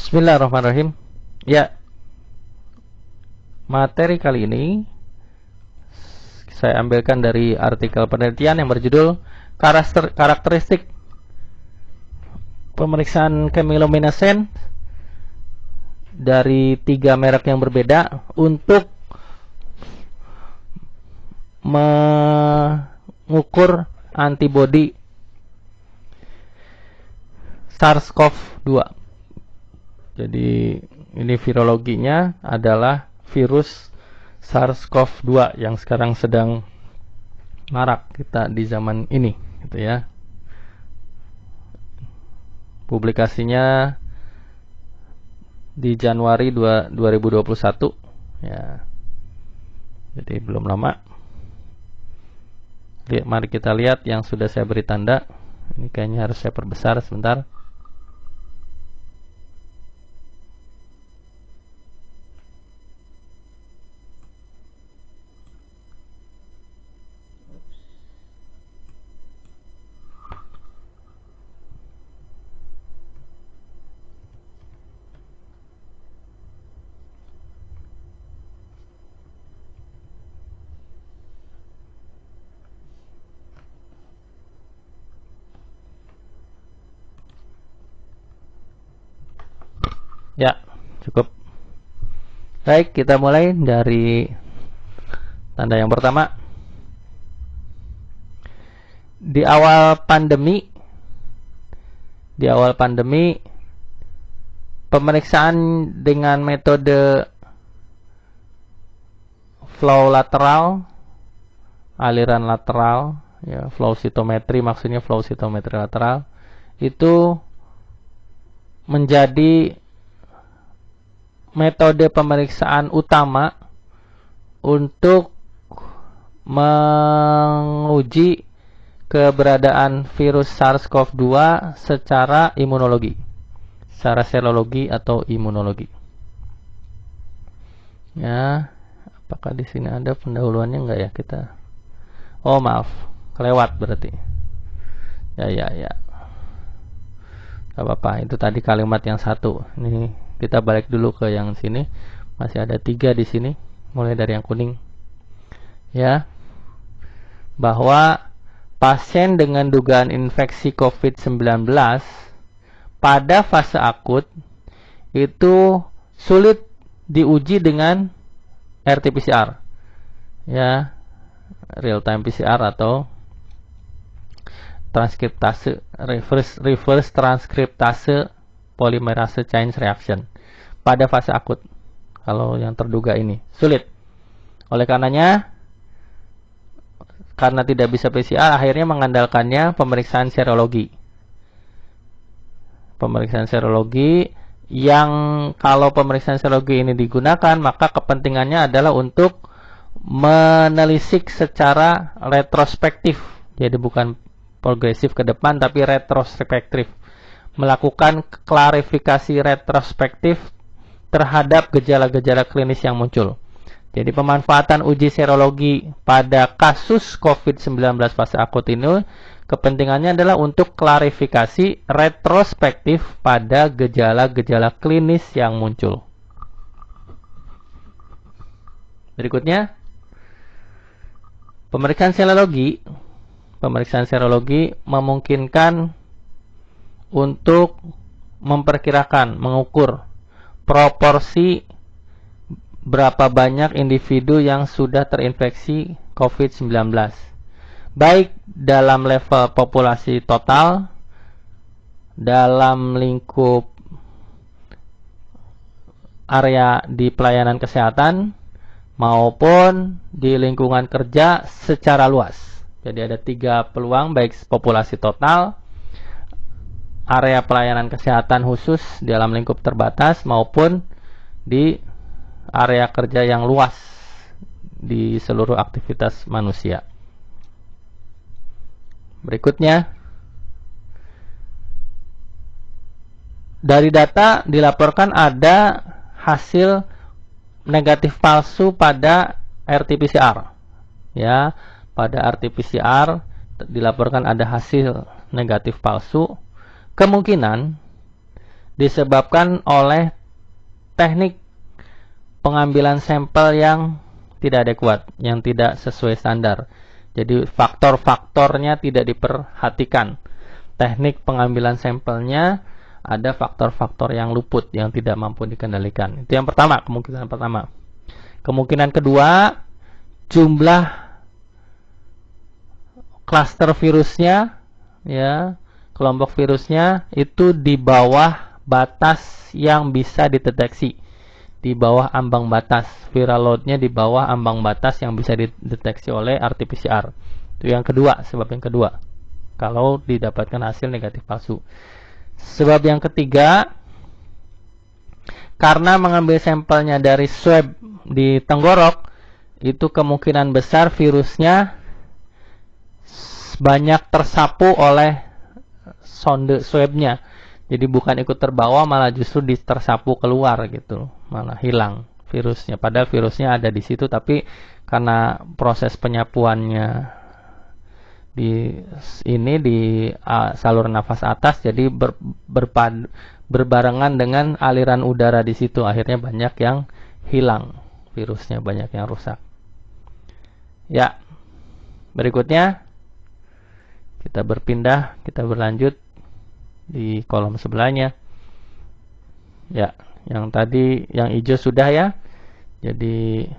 Bismillahirrahmanirrahim. Ya, materi kali ini saya ambilkan dari artikel penelitian yang berjudul karakteristik pemeriksaan chemiluminescence dari 3 merek yang berbeda untuk mengukur antibodi SARS-CoV-2. Jadi ini virologinya adalah virus SARS-CoV-2 yang sekarang sedang marak kita di zaman ini, gitu ya. Publikasinya di Januari 2021 ya. Jadi belum lama. Mari kita lihat yang sudah saya beri tanda. Ini kayaknya harus saya perbesar sebentar. Ya, cukup. Baik, kita mulai dari tanda yang pertama. Di awal pandemi, pemeriksaan dengan metode flow lateral, aliran lateral, ya, flow cytometry, maksudnya flow cytometry lateral, itu menjadi metode pemeriksaan utama untuk menguji keberadaan virus SARS-CoV-2 secara imunologi, secara serologi atau imunologi. Ya, apakah di sini ada pendahuluannya enggak ya kita? Oh, maaf, kelewat berarti. Ya. Gak apa-apa, itu tadi kalimat yang satu. Ini kita balik dulu ke yang sini. Masih ada 3 di sini, mulai dari yang kuning. Ya, bahwa pasien dengan dugaan infeksi COVID-19 pada fase akut itu sulit diuji dengan RT-PCR, ya, real time PCR atau transkriptase, reverse transkriptase polymerase chain reaction pada fase akut. Kalau yang terduga ini sulit. Oleh karenanya, karena tidak bisa PCR, akhirnya mengandalkannya pemeriksaan serologi. Pemeriksaan serologi yang kalau pemeriksaan serologi ini digunakan, maka kepentingannya adalah untuk menelisik secara retrospektif. Jadi bukan progresif ke depan, tapi retrospektif. Melakukan klarifikasi retrospektif terhadap gejala-gejala klinis yang muncul. Jadi pemanfaatan uji serologi pada kasus COVID-19 fase akut ini kepentingannya adalah untuk klarifikasi retrospektif pada gejala-gejala klinis yang muncul. Berikutnya, pemeriksaan serologi memungkinkan untuk memperkirakan, mengukur proporsi berapa banyak individu yang sudah terinfeksi COVID-19, baik dalam level populasi total, dalam lingkup area di pelayanan kesehatan, maupun di lingkungan kerja secara luas. Jadi ada 3 peluang, baik populasi total, area pelayanan kesehatan khusus dalam lingkup terbatas, maupun di area kerja yang luas di seluruh aktivitas manusia. Berikutnya, dari data dilaporkan ada hasil negatif palsu pada RT-PCR. Ya, pada RT-PCR dilaporkan ada hasil negatif palsu. Kemungkinan disebabkan oleh teknik pengambilan sampel yang tidak adekuat, yang tidak sesuai standar. Jadi faktor-faktornya tidak diperhatikan. Teknik pengambilan sampelnya ada faktor-faktor yang luput, yang tidak mampu dikendalikan. Itu yang pertama, kemungkinan pertama. Kemungkinan kedua, jumlah klaster virusnya, ya, kelompok virusnya itu di bawah batas yang bisa dideteksi. Di bawah ambang batas, viral load-nya di bawah ambang batas yang bisa dideteksi oleh RT-PCR. Itu yang kedua, sebab yang kedua. Kalau didapatkan hasil negatif palsu. Sebab yang ketiga, karena mengambil sampelnya dari swab di tenggorok, itu kemungkinan besar virusnya banyak tersapu oleh sonde swabnya. Jadi bukan ikut terbawa, malah justru tersapu keluar gitu, malah hilang virusnya. Padahal virusnya ada di situ, tapi karena proses penyapuannya di saluran nafas atas, jadi berbarengan dengan aliran udara di situ, akhirnya banyak yang hilang virusnya, banyak yang rusak. Ya, berikutnya kita berlanjut di kolom sebelahnya. Ya, yang tadi yang hijau sudah ya. Jadi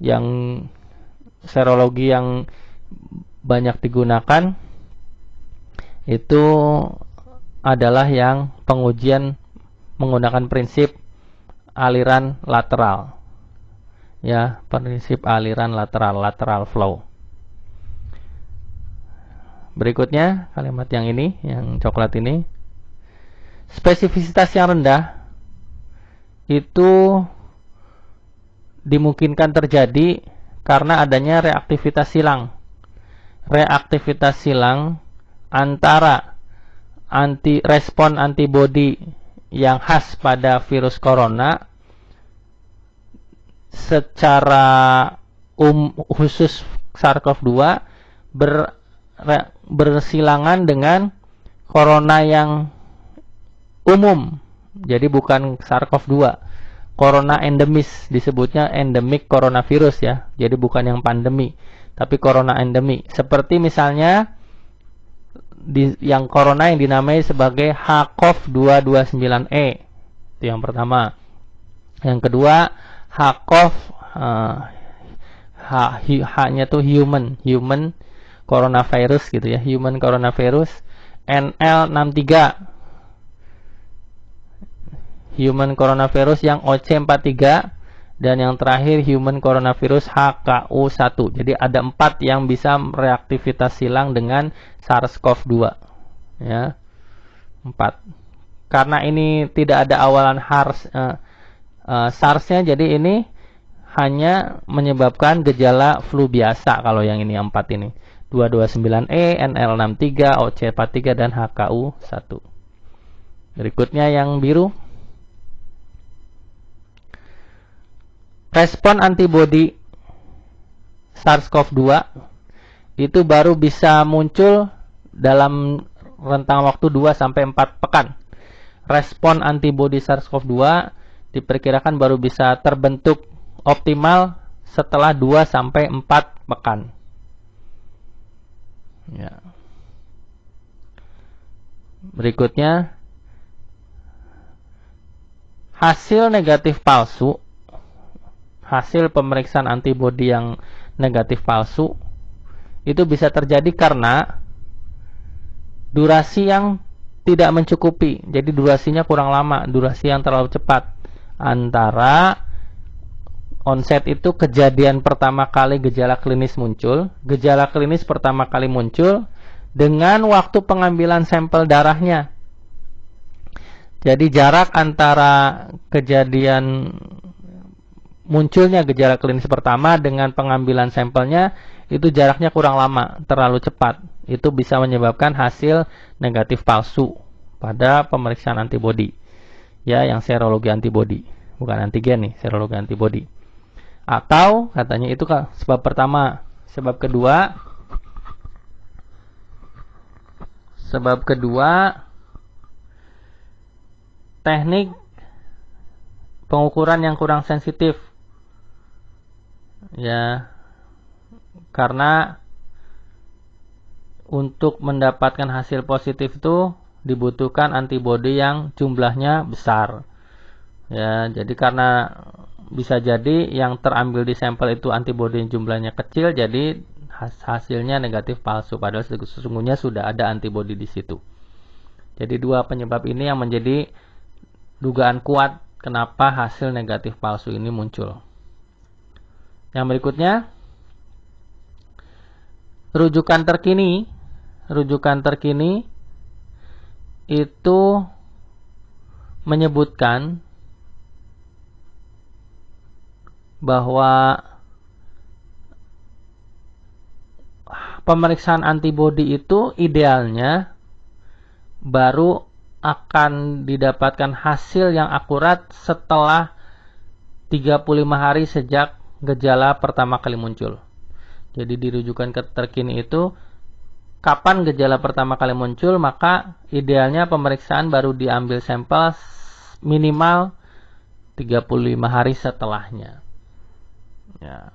yang serologi yang banyak digunakan itu adalah yang pengujian menggunakan prinsip aliran lateral. Ya, prinsip aliran lateral flow. Berikutnya kalimat yang ini, yang coklat ini. Spesifisitas yang rendah itu dimungkinkan terjadi karena adanya reaktivitas silang. Reaktivitas silang antara respon antibodi yang khas pada virus corona secara khusus SARS-CoV-2 bersilangan dengan corona yang umum. Jadi bukan SARS-CoV-2. Corona endemis, disebutnya endemic coronavirus ya. Jadi bukan yang pandemi, tapi corona endemi. Seperti misalnya yang corona yang dinamai sebagai HCoV229E. Itu yang pertama. Yang kedua, HCoV H-nya tuh human coronavirus gitu ya, human coronavirus. NL63 human coronavirus yang OC43, dan yang terakhir human coronavirus HKU1. Jadi ada 4 yang bisa reaktivitas silang dengan SARS-CoV-2 ya, 4. Karena ini tidak ada awalan SARS-nya, jadi ini hanya menyebabkan gejala flu biasa kalau yang ini 4 ini. 229E, NL63, OC43, dan HKU1. Berikutnya yang biru. Respon antibodi SARS-CoV-2 itu baru bisa muncul dalam rentang waktu 2-4 pekan. Respon antibodi SARS-CoV-2 diperkirakan baru bisa terbentuk optimal setelah 2-4 pekan. Ya. Berikutnya, hasil negatif palsu, hasil pemeriksaan antibodi yang negatif palsu itu bisa terjadi karena durasi yang tidak mencukupi. Jadi durasinya kurang lama, durasi yang terlalu cepat antara onset itu kejadian pertama kali gejala klinis muncul, gejala klinis pertama kali muncul dengan waktu pengambilan sampel darahnya. Jadi jarak antara kejadian munculnya gejala klinis pertama dengan pengambilan sampelnya itu jaraknya kurang lama, terlalu cepat. Itu bisa menyebabkan hasil negatif palsu pada pemeriksaan antibodi. Ya, yang serologi antibodi, bukan antigen nih, serologi antibodi. Atau katanya itu sebab pertama. Sebab kedua teknik pengukuran yang kurang sensitif. Ya, karena untuk mendapatkan hasil positif itu dibutuhkan antibodi yang jumlahnya besar. Ya, jadi karena bisa jadi yang terambil di sampel itu antibodi yang jumlahnya kecil, jadi hasilnya negatif palsu, padahal sesungguhnya sudah ada antibodi di situ. Jadi dua penyebab ini yang menjadi dugaan kuat kenapa hasil negatif palsu ini muncul. Yang berikutnya, rujukan terkini itu menyebutkan bahwa pemeriksaan antibodi itu idealnya baru akan didapatkan hasil yang akurat setelah 35 hari sejak gejala pertama kali muncul. Jadi dirujukan ke terkini itu kapan gejala pertama kali muncul, maka idealnya pemeriksaan baru diambil sampel minimal 35 hari setelahnya. Ya.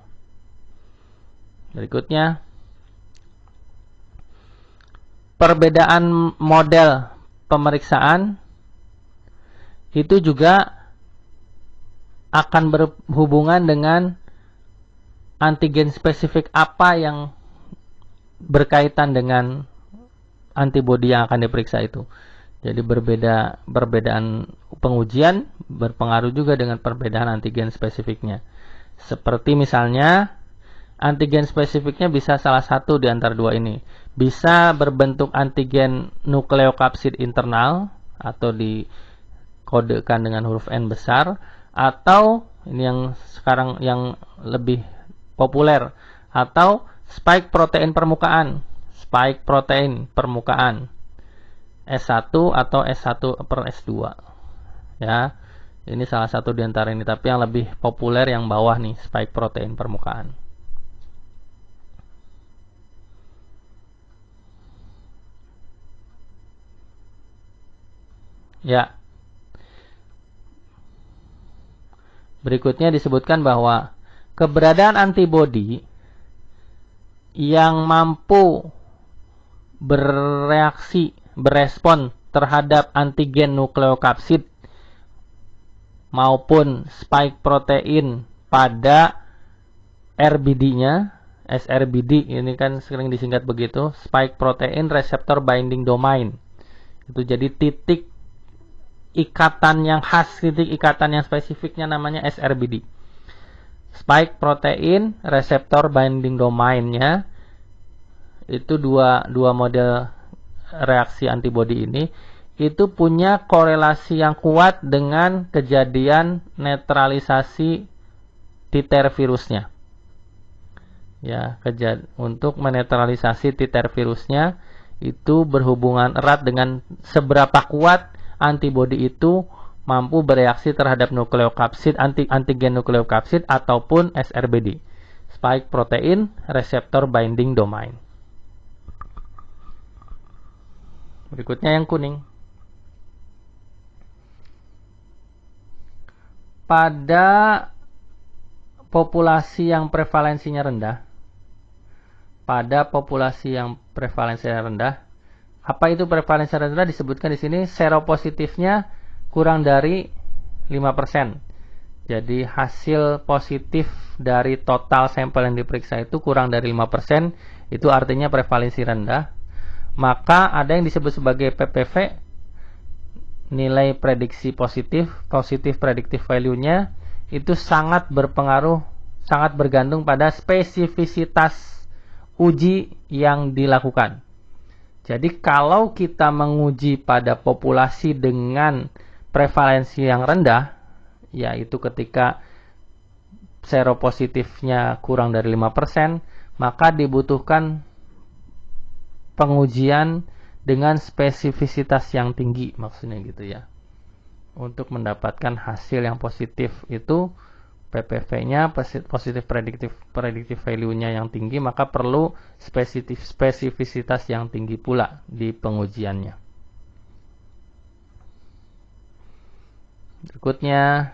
Berikutnya, perbedaan model pemeriksaan itu juga akan berhubungan dengan antigen spesifik apa yang berkaitan dengan antibodi yang akan diperiksa itu. Jadi perbedaan pengujian berpengaruh juga dengan perbedaan antigen spesifiknya. Seperti misalnya antigen spesifiknya bisa salah satu di antara dua ini. Bisa berbentuk antigen nukleokapsid internal atau dikodekan dengan huruf N besar, atau ini yang sekarang yang lebih populer, atau spike protein permukaan S1 atau S1/S2. Ya. Ini salah satu di antara ini, tapi yang lebih populer yang bawah nih, spike protein permukaan. Ya. Berikutnya disebutkan bahwa keberadaan antibodi yang mampu berespon terhadap antigen nukleokapsid maupun spike protein pada RBD-nya, SRBD ini kan sering disingkat begitu, spike protein receptor binding domain. Itu jadi titik ikatan yang khas, titik ikatan yang spesifiknya namanya SRBD. Spike protein receptor binding domain-nya itu dua model reaksi antibodi ini itu punya korelasi yang kuat dengan kejadian netralisasi titer virusnya. Ya, untuk menetralisasi titer virusnya itu berhubungan erat dengan seberapa kuat antibodi itu mampu bereaksi terhadap nukleokapsid, antigen nukleokapsid ataupun SRBD, spike protein receptor binding domain. Berikutnya yang kuning. Pada populasi yang prevalensinya rendah, apa itu prevalensi rendah? Disebutkan di sini seropositifnya kurang dari 5%. Jadi hasil positif dari total sampel yang diperiksa itu kurang dari 5%, itu artinya prevalensi rendah. Maka ada yang disebut sebagai PPV, nilai prediksi positif predictive value-nya itu sangat berpengaruh, sangat bergantung pada spesifisitas uji yang dilakukan. Jadi kalau kita menguji pada populasi dengan prevalensi yang rendah, yaitu ketika seropositifnya kurang dari 5%, maka dibutuhkan pengujian dengan spesifisitas yang tinggi, maksudnya gitu ya. Untuk mendapatkan hasil yang positif itu PPV-nya, positif predictive value-nya yang tinggi, maka perlu spesifisitas yang tinggi pula di pengujiannya. Berikutnya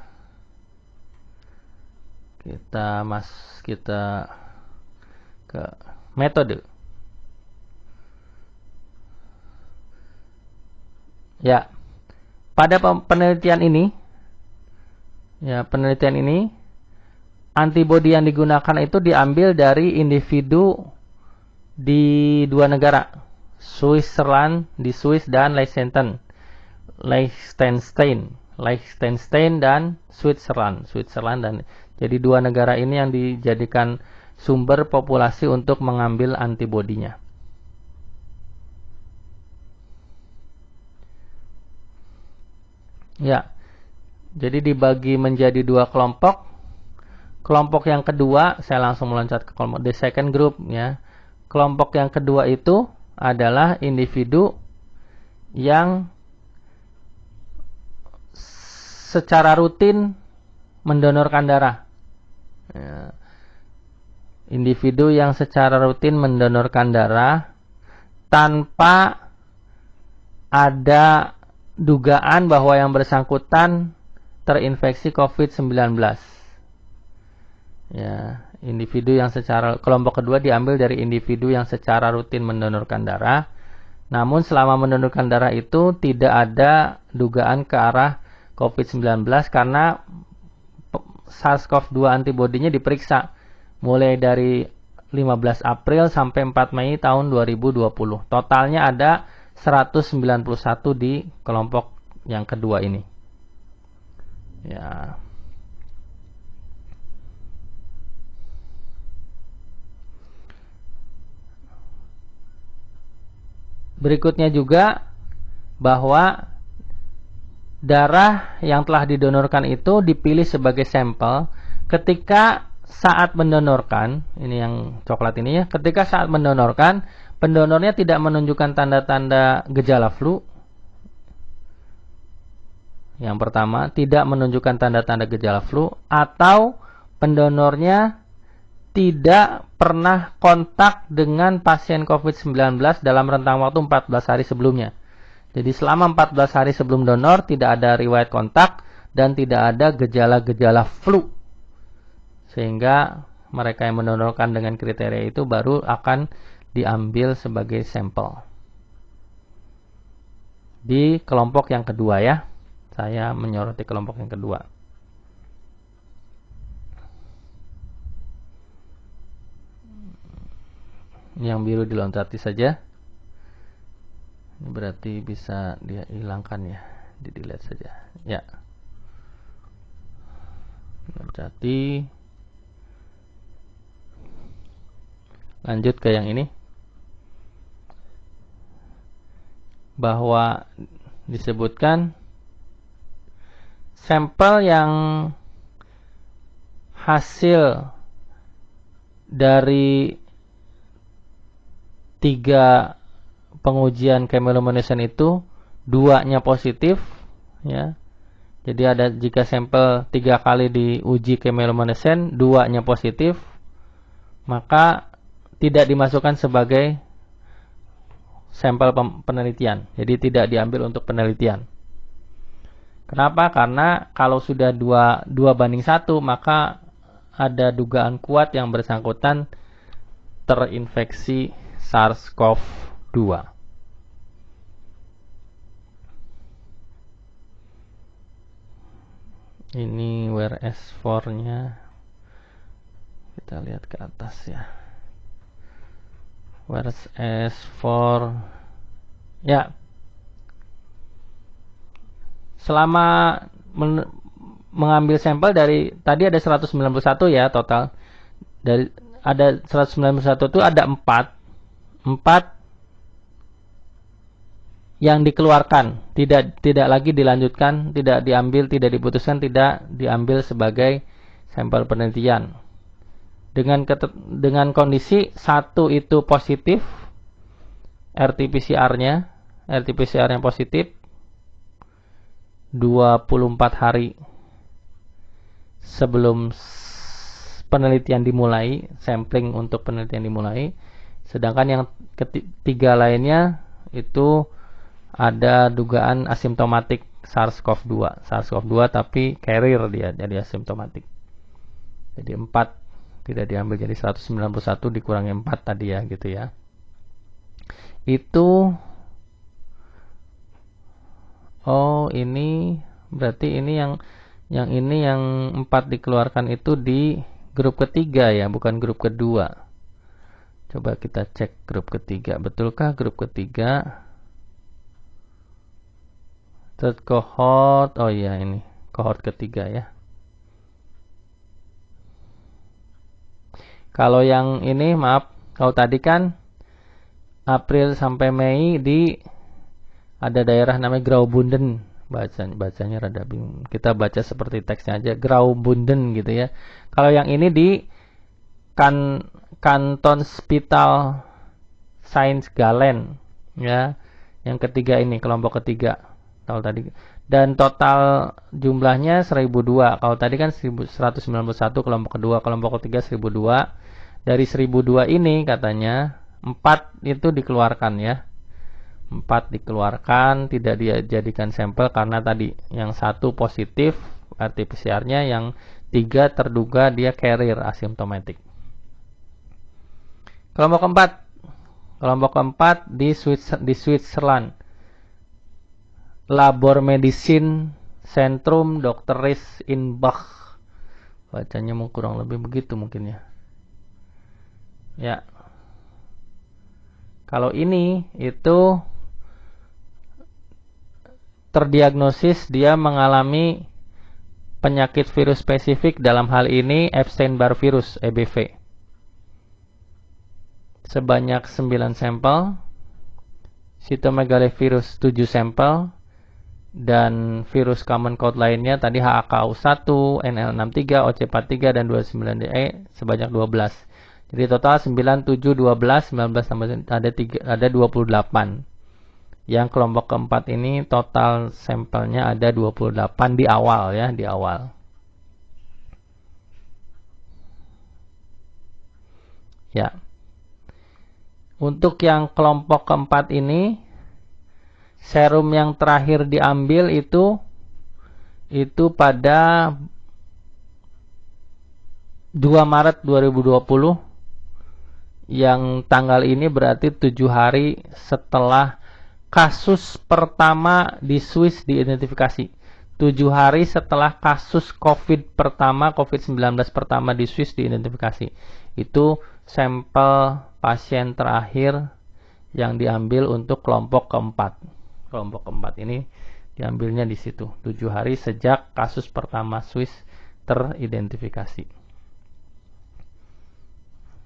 kita ke metode. Ya, pada penelitian ini antibodi yang digunakan itu diambil dari individu di dua negara, Switzerland di Swiss dan Liechtenstein dan Switzerland dan jadi dua negara ini yang dijadikan sumber populasi untuk mengambil antibodinya. Ya, jadi dibagi menjadi dua kelompok. Kelompok yang kedua, saya langsung meloncat ke kelompok the second group ya. Kelompok yang kedua itu adalah individu yang secara rutin mendonorkan darah. Ya. Individu yang secara rutin mendonorkan darah tanpa ada dugaan bahwa yang bersangkutan terinfeksi COVID-19. Ya, individu yang kelompok kedua diambil dari individu yang secara rutin mendonorkan darah. Namun selama mendonorkan darah itu tidak ada dugaan ke arah COVID-19 karena SARS-CoV-2 antibodinya diperiksa mulai dari 15 April sampai 4 Mei tahun 2020. Totalnya ada 191 di kelompok yang kedua ini. Ya. Berikutnya juga bahwa darah yang telah didonorkan itu dipilih sebagai sampel ketika saat mendonorkan, ini yang coklat ini ya, ketika saat mendonorkan, pendonornya tidak menunjukkan tanda-tanda gejala flu. Yang pertama, tidak menunjukkan tanda-tanda gejala flu, atau pendonornya tidak pernah kontak dengan pasien COVID-19 dalam rentang waktu 14 hari sebelumnya. Jadi selama 14 hari sebelum donor tidak ada riwayat kontak dan tidak ada gejala-gejala flu. Sehingga mereka yang mendonorkan dengan kriteria itu baru akan diambil sebagai sampel. Di kelompok yang kedua ya. Saya menyoroti kelompok yang kedua. Yang biru diloncati saja. Ini berarti bisa dihilangkan ya. Di-delete saja. Ya. Loncati. Lanjut ke yang ini. Bahwa disebutkan sampel yang hasil dari 3 pengujian chemiluminescence itu 2-nya positif ya. Jadi ada jika sampel 3 kali diuji chemiluminescence 2-nya positif, maka tidak dimasukkan sebagai sampel penelitian. Jadi tidak diambil untuk penelitian. Kenapa? Karena kalau sudah 2 banding 1, maka ada dugaan kuat yang bersangkutan terinfeksi SARS-CoV-2. Ini where S4-nya. Kita lihat ke atas ya. Where S4. Ya. Selama mengambil sampel dari tadi ada 191 ya total. Dari ada 191 itu ada 4 yang dikeluarkan, tidak lagi dilanjutkan, tidak diambil, tidak diputuskan, tidak diambil sebagai sampel penelitian. Dengan kondisi 1 itu positif RT-PCR-nya positif 24 hari sebelum penelitian dimulai, sampling untuk penelitian dimulai. Sedangkan yang ketiga lainnya itu ada dugaan asimptomatik SARS-CoV-2. SARS-CoV-2 tapi carrier dia, jadi asimptomatik. Jadi 4 tidak diambil, jadi 191 dikurangi 4 tadi ya, gitu ya. Itu ini berarti ini yang ini yang 4 dikeluarkan itu di grup ketiga ya, bukan grup kedua. Coba kita cek grup ketiga. Betulkah grup ketiga? Third cohort. Oh iya, ini cohort ketiga ya. Kalau yang ini, maaf, kalau tadi kan April sampai Mei ada daerah namanya Graubünden. Bacanya rada bingung. Kita baca seperti teksnya aja, Graubünden gitu ya. Kalau yang ini di Kanton Spital Saint-Gallen ya. Yang ketiga ini, kelompok ketiga. Kalau tadi, dan total jumlahnya 1002. Kalau tadi kan 191 kelompok kedua, kelompok ketiga 1002. Dari 1002 ini katanya 4 itu dikeluarkan ya. 4 dikeluarkan, tidak dijadikan sampel karena tadi yang 1 positif RT-PCR-nya, yang 3 terduga dia carrier asimptomatik. Kelompok keempat di Switzerland. Labor Medicine Centrum Dr. Riss in Bach. Bacanya kurang lebih begitu mungkin ya. Ya. Kalau ini itu terdiagnosis dia mengalami penyakit virus spesifik, dalam hal ini Epstein-Barr virus EBV. Sebanyak 9 sampel, cytomegalovirus 7 sampel, dan virus common cold lainnya tadi HAKU1, NL63, OC43 dan 29DE sebanyak 12. Jadi total 9, 7, 12, 19 tambah ada 28. Yang kelompok keempat ini total sampelnya ada 28 di awal ya, di awal. Ya. Untuk yang kelompok keempat ini, serum yang terakhir diambil itu pada 2 Maret 2020. Yang tanggal ini berarti 7 hari setelah kasus pertama di Swiss diidentifikasi. 7 hari setelah kasus COVID-19 pertama di Swiss diidentifikasi. Itu sampel pasien terakhir yang diambil untuk kelompok keempat. Kelompok keempat ini diambilnya di situ. 7 hari sejak kasus pertama Swiss teridentifikasi.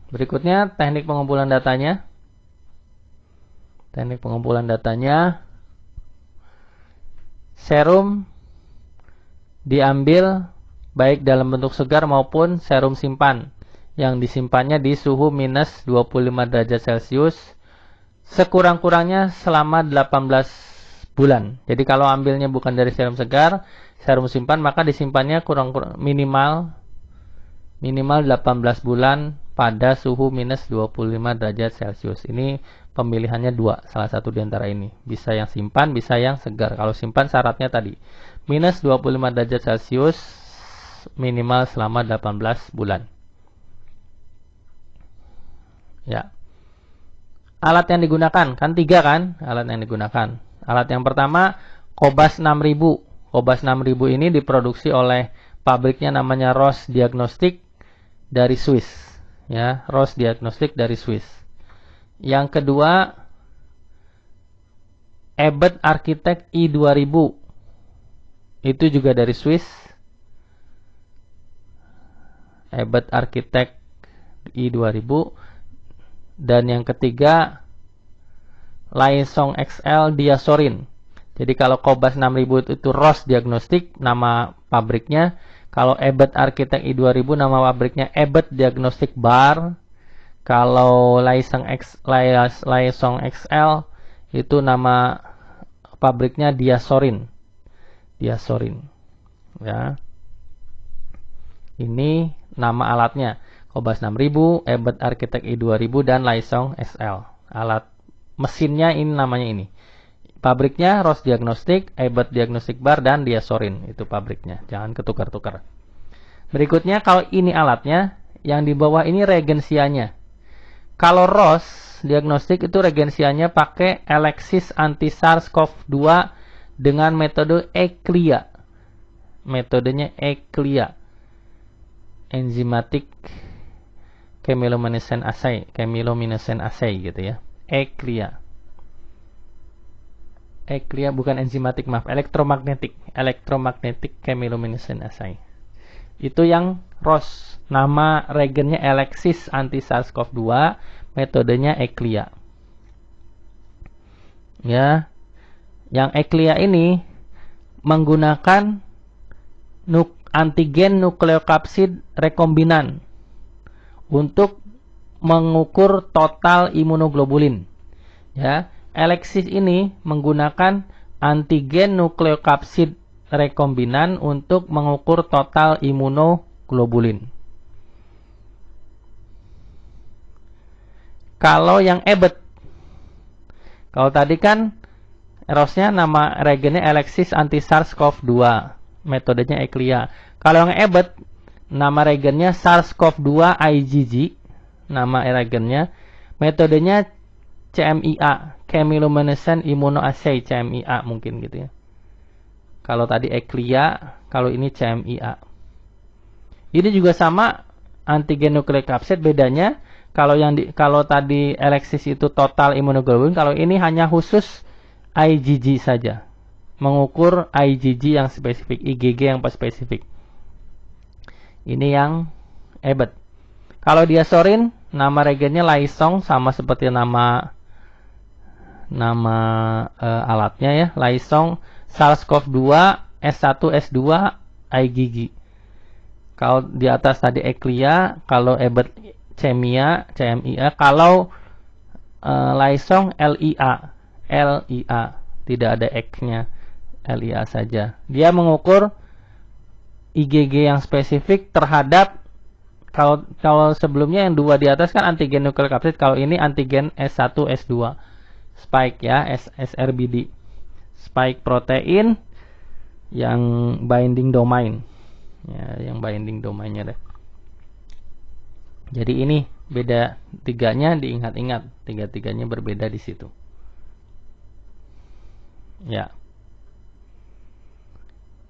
Berikutnya teknik pengumpulan datanya. Teknik pengumpulan datanya, serum diambil baik dalam bentuk segar maupun serum simpan, yang disimpannya di suhu minus 25 derajat Celcius sekurang-kurangnya selama 18 bulan. Jadi kalau ambilnya bukan dari serum segar, serum simpan, maka disimpannya minimal 18 bulan pada suhu minus 25 derajat Celcius. Ini pemilihannya 2, salah satu di antara ini. Bisa yang simpan, bisa yang segar. Kalau simpan syaratnya tadi, minus 25 derajat Celcius minimal selama 18 bulan. Ya. Alat yang digunakan, kan 3 kan alat yang digunakan. Alat yang pertama, Cobas 6000. Cobas 6000 ini diproduksi oleh pabriknya namanya Roche Diagnostic dari Swiss. Ya, Roche Diagnostic dari Swiss. Yang kedua, Abbott Architect i2000. Itu juga dari Swiss. Abbott Architect i2000. Dan yang ketiga, Liaison XL Diasorin. Jadi kalau Cobas 6000 itu Roche Diagnostic nama pabriknya. Kalau Abbott Architect i2000 nama pabriknya Abbott Diagnostic Bar. Kalau Liaison XL itu nama pabriknya Diasorin. Diasorin. Ya. Ini nama alatnya. Cobas 6000, Abbott Architect i2000 dan Liaison XL. Alat mesinnya ini namanya ini. Pabriknya Ross Diagnostic, Abbott Diagnostic Bar, dan Diasorin. Itu pabriknya. Jangan ketukar-tukar. Berikutnya, kalau ini alatnya, yang di bawah ini reagensianya. Kalau Ross Diagnostic itu reagensianya pakai Alexis anti SARS-CoV-2 dengan metode ECLIA. Metodenya ECLIA. Enzymatic chemiluminescence assay gitu ya. ECLIA. ECLIA bukan enzimatik, maaf, elektromagnetic chemiluminescence assay. Itu yang Ross. Nama reagennya Alexis anti SARS-CoV-2, metodenya ECLIA. Ya. Yang ECLIA ini menggunakan antigen nukleokapsid rekombinan untuk mengukur total imunoglobulin. Ya, Alexis ini menggunakan antigen nukleokapsid rekombinan untuk mengukur total imunoglobulin. Kalau yang Abbott, kalau tadi kan Ross-nya nama reagennya Alexis anti SARS-CoV-2, metodenya ECLIA. Kalau yang Abbott, nama reagennya SARS-CoV-2 IgG, nama reagennya, metodenya CMIA, Chemiluminescent Immunoassay, CMIA mungkin gitu ya. Kalau tadi ECLIA, kalau ini CMIA. Ini juga sama antigen nukleokapsid, bedanya kalau tadi Alexis itu total imunoglobulin, kalau ini hanya khusus IgG saja. Mengukur IgG yang spesifik, IgG yang spesifik. Ini yang Abbott. Kalau Diasorin, nama reagennya Lysong, sama seperti nama alatnya ya, Lysong SARS-CoV-2 S1 S2 IgG. Kalau di atas tadi ECLIA, kalau Abbott CMIA, kalau Lysong LIA, tidak ada X-nya, LIA saja. Dia mengukur IgG yang spesifik terhadap, kalau sebelumnya yang dua di atas kan antigen nukleokapsid, kalau ini antigen S1 S2 spike ya, SRBD, spike protein yang binding domain ya, yang binding domainnya deh. Jadi ini beda tiganya, diingat-ingat, tiga-tiganya berbeda di situ ya.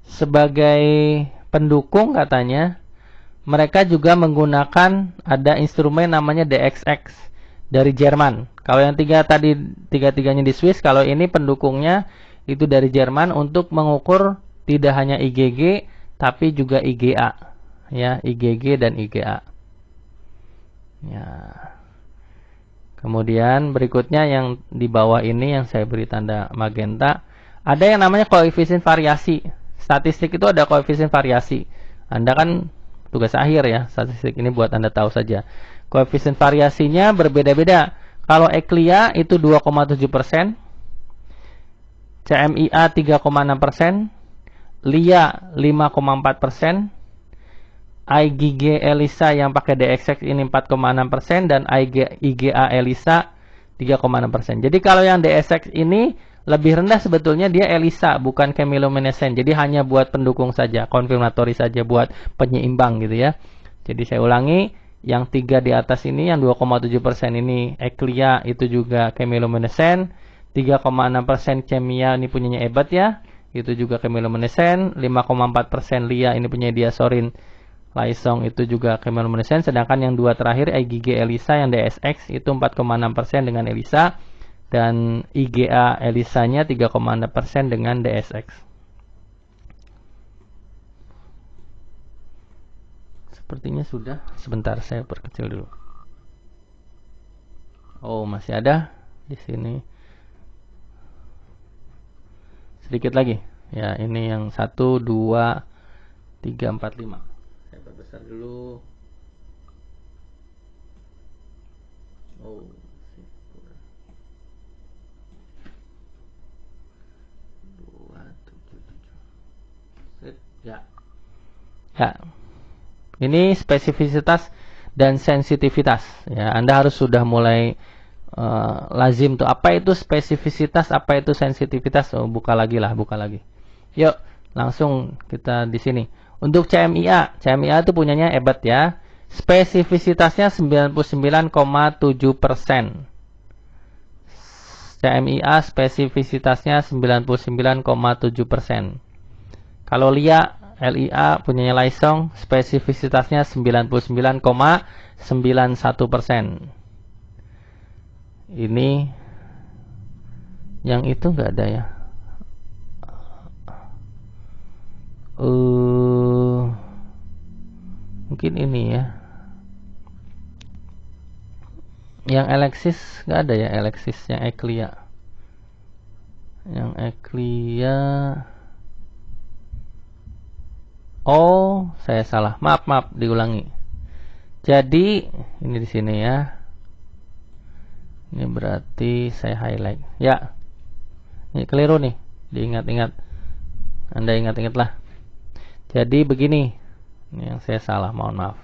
Sebagai pendukung katanya, mereka juga menggunakan ada instrumen namanya DXX dari Jerman. Kalau yang tiga-tiganya di Swiss, kalau ini pendukungnya itu dari Jerman untuk mengukur tidak hanya IgG tapi juga IgA. Ya, IgG dan IgA. Ya. Kemudian berikutnya yang di bawah ini yang saya beri tanda magenta, ada yang namanya koefisien variasi. Statistik itu ada koefisien variasi. Anda kan tugas akhir ya, statistik ini buat Anda tahu saja. Koefisien variasinya berbeda-beda. Kalau ECLIA itu 2,7%, CMIA 3,6%, LIA 5,4%, IgG ELISA yang pakai DXX ini 4,6%, dan IgA ELISA 3,6%. Jadi kalau yang DXX ini lebih rendah sebetulnya, dia ELISA bukan chemiluminescent. Jadi hanya buat pendukung saja, konfirmatory saja, buat penyeimbang gitu ya. Jadi saya ulangi, yang 3 di atas ini, yang 2,7% ini ECLIA itu juga chemiluminescent, 3,6% CMIA ini punyanya Abbott ya, itu juga chemiluminescent, 5,4% LIA ini punya Diasorin Lysong itu juga chemiluminescent, sedangkan yang dua terakhir IgG ELISA yang DSX itu 4,6% dengan ELISA, dan IgA ELISA-nya 3,6% dengan DSX. Sepertinya sudah. Sebentar, saya perkecil dulu. Oh, masih ada di sini. Sedikit lagi. Ya, ini yang 1, 2, 3, 4, 5. Saya perbesar dulu. Oh, 2, 7, 7. Ya. Ya. Ini spesifisitas dan sensitivitas. Ya, Anda harus sudah mulai lazim tuh. Apa itu spesifisitas, apa itu sensitivitas? Oh, buka lagi. Yuk, langsung kita di sini. Untuk CMIA itu punyanya EBET ya. Spesifisitasnya 99,7%. CMIA spesifisitasnya 99,7%. Kalau LIA punyanya Laisong, spesifisitasnya 99,91%. Ini yang itu nggak ada ya. Mungkin ini ya. Yang Alexis nggak ada ya, Alexis yang Eclia. Yang Eclia. Oh, saya salah. Maaf, diulangi. Jadi ini di sini ya. Ini berarti saya highlight. Ya. Ini keliru nih. Diingat-ingat. Anda ingat-ingatlah. Jadi begini. Ini yang saya salah, mohon maaf.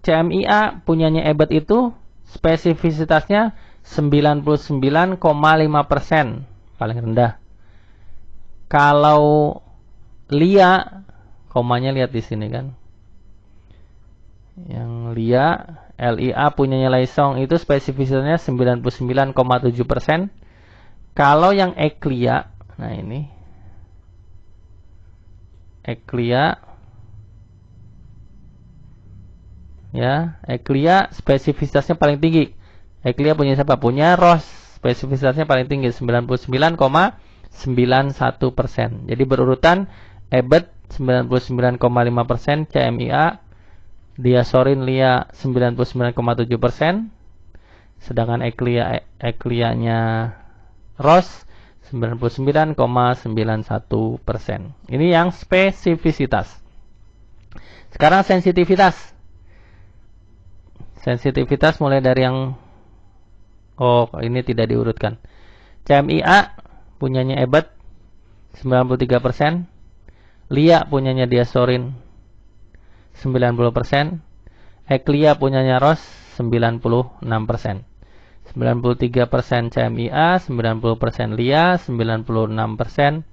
CMIA punyanya EBET itu spesifisitasnya 99,5%, paling rendah. Kalau LIA, komanya lihat di sini kan. Yang LIA punyanya Laisong itu spesifisitasnya 99,7%. Kalau yang Eclia, nah ini Eclia ya, Eclia spesifisitasnya paling tinggi. Eclia punya siapa? Punya ROS, spesifisitasnya paling tinggi 99,91%. Jadi berurutan EBET 99,5%, CMIA, Diasorin LIA 99,7%, sedangkan Eclianya ROS 99,91%. Ini yang spesifisitas. Sekarang sensitivitas. Sensitivitas mulai dari yang ini tidak diurutkan. CMIA punyanya EBET 93%, LIA punyanya Diasorin 90%, Eclia punyanya ROS 96%. 93% CMIA, 90% LIA, 96%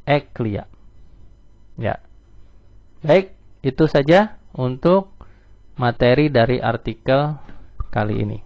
Eclia. Ya. Baik, itu saja untuk materi dari artikel kali ini.